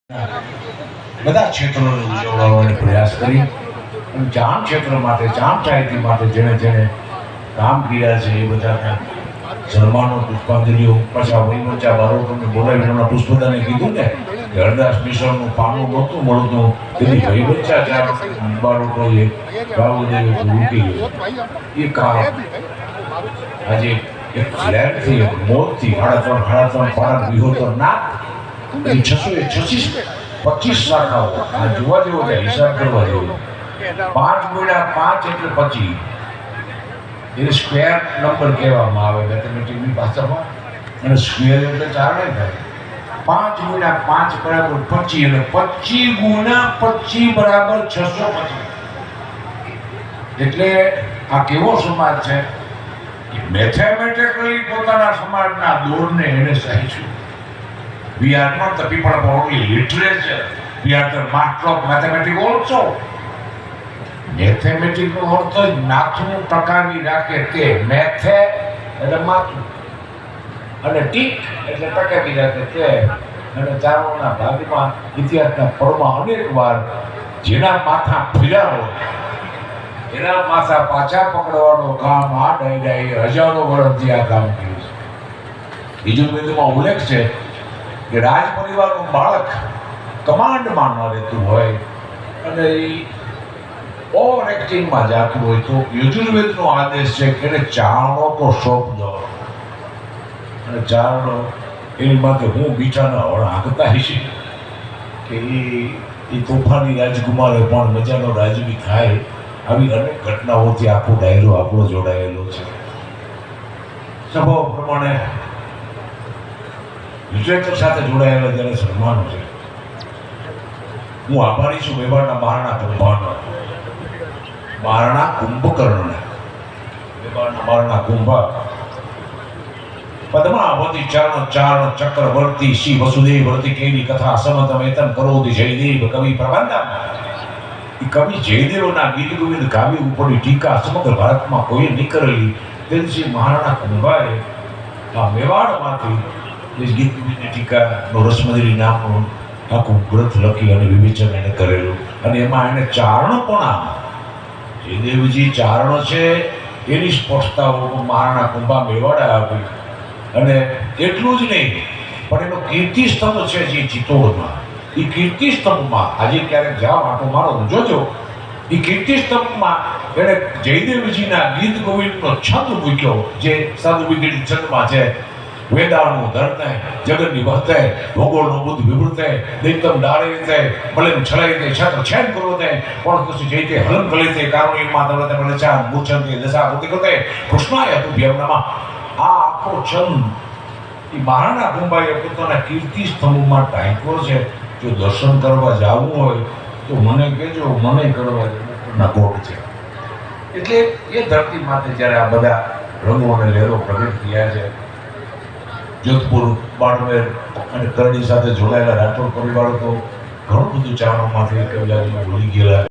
બધા ક્ષેત્રોને ઉજવવાનો પ્રયાસ કરી જામ ક્ષેત્ર માટે જામ સાહિત્ય માટે જેણે જેણે કામ કર્યા છે એ બધાને સન્માનો પુષ્પાંજલિઓ પાછા વહીવંચા બાળકોને બોલાવીને હમણાં પુષ્પદાને કીધું ને કે હરદાસ મિશ્રનું પાનું નહોતું મળતું તેથી વહીવંચા જ્યાં બાળકોએ ગાવોદેવે રૂકી ગયું એ કામ આજે એક લહેરથી એક મોતથી સાડા ત્રણ પાડા વિહોતર નાથ 626 શાખાઓ આ જોવા જેવો છે, હિસાબ કરવા જેવો 5 × 5 એટલે 25 એને સ્ક્વેર નંબર કહેવામાં આવે મેથેમેટિકની ભાષામાં અને સ્ક્વેર એટલે 4 નહીં થાય 5 × 5 બરાબર 25 અને 25 × 25 બરાબર 625 એટલે આ કેવો સમાજ છે કે મેથેમેટિકલી પોતાના સમાજના દોરને એને સહીશું. We are not the people of only literature. We are the master of mathematics also. Mathematics નો અર્થ નાથનું ટકાવી રાખે તે મેથે એટલે માથું અને ટીક એટલે ટકાવી રાખે તે અને ચારોના ભાગમાં ઇતિહાસના પળમાં અનેક વાર જેના માથા ફર્યા હોય એના માથા પાછા પકડવાનો કામ આ ડાયરાએ હજારો વર્ષથી આ કામ કર્યું છે. બીજું વેદમાં ઉલ્લેખ છે કે રાજ પરિવારનું બાળક કમાન્ડમાં ન રહેતું હોય અને એ ઓવર એક્ટિંગમાં જતું હોય તો યજુર્વેદનો આદેશ છે કે એને ચારણો તો સોંપજો અને ચારણો એની માટે હું બીજાના હળ હાંકતા હશે કે એ તોફાની રાજકુમારે પણ મજાનો રાજવી થાય આવી અનેક ઘટનાઓથી આખો ડાયરો આપણો જોડાયેલો છે. સ્વભાવ પ્રમાણે લિટરેચર સાથે જોડાયેલા જ્યારે સન્માનો છે હું આભારી છું મેવાડના મહારાણા કુંભાનો મહારાણા કુંભકર્ણને મેવાડના મહારાણા કુંભા પદ્માવતી ચરણ ચારણ ચક્રવર્તી શ્રી વસુદેવ વર્તી કેવી કથા સમત વેતન કરોતિ જયદેવ કવિ પ્રબંધમ. એ કવિ જયદેવના ગીત ગોવિંદ કાવ્ય ઉપરની ટીકા સમગ્ર ભારતમાં કોઈ નહીં કરેલી તે શ્રી મહારાણા કુંભાએ આ મેવાડમાંથી ગીત ગોવિંદની ટીકાનો રસમંજરી નામનું આખું ગ્રંથ લખી અને વિવેચન એને કરેલું અને એમાં એને ચારણપણા જયદેવજી ચારણ છે એની સ્પષ્ટતાઓ મહારાણા કુંભા મેવાડે આપી અને એટલું જ નહીં પણ એનો કીર્તિસ્તંભ છે જે ચિત્તોડમાં એ કીર્તિસ્તંભમાં આજે ક્યારેક જાઓ આટો મારો જોજો એ કીર્તિસ્તંભમાં એણે જયદેવજીના ગીત ગોવિંદનો છંદ મૂક્યો જે સદવિગીત છંદમાં છે વેદાનું ધરતે જગતની વહતે ભૂગોળનો બુદ્ધ વિવૃતે નિત્યમ ડાળે ભલે છલાઈ છત્ર છેદ કરો તે પણ કશું જઈતે હલન કલિતે કારુણ્યમાં દવલતે ભલે મૂર્છંતે દશા ભૂતિ કરતે કૃષ્ણાય તુભ્યમ નમઃ. આ આખો છંદ એ મહારાણા કુંભાએ પોતાના કીર્તિ સ્તંભમાં ટાંક્યો છે. જો દર્શન કરવા જવું હોય તો મને કહેજો, મને કરવા ના કોટ છે. એટલે એ ધરતી માટે જ્યારે આ બધા રંગો અને લહેરો પ્રગટ થયા છે જોધપુર બાડમેર અને કરણી સાથે જોડાયેલા રાઠોડ પરિવારો તો ઘણું બધું ચારણોમાંથી કવિરાજમાં ભૂલી ગયેલા.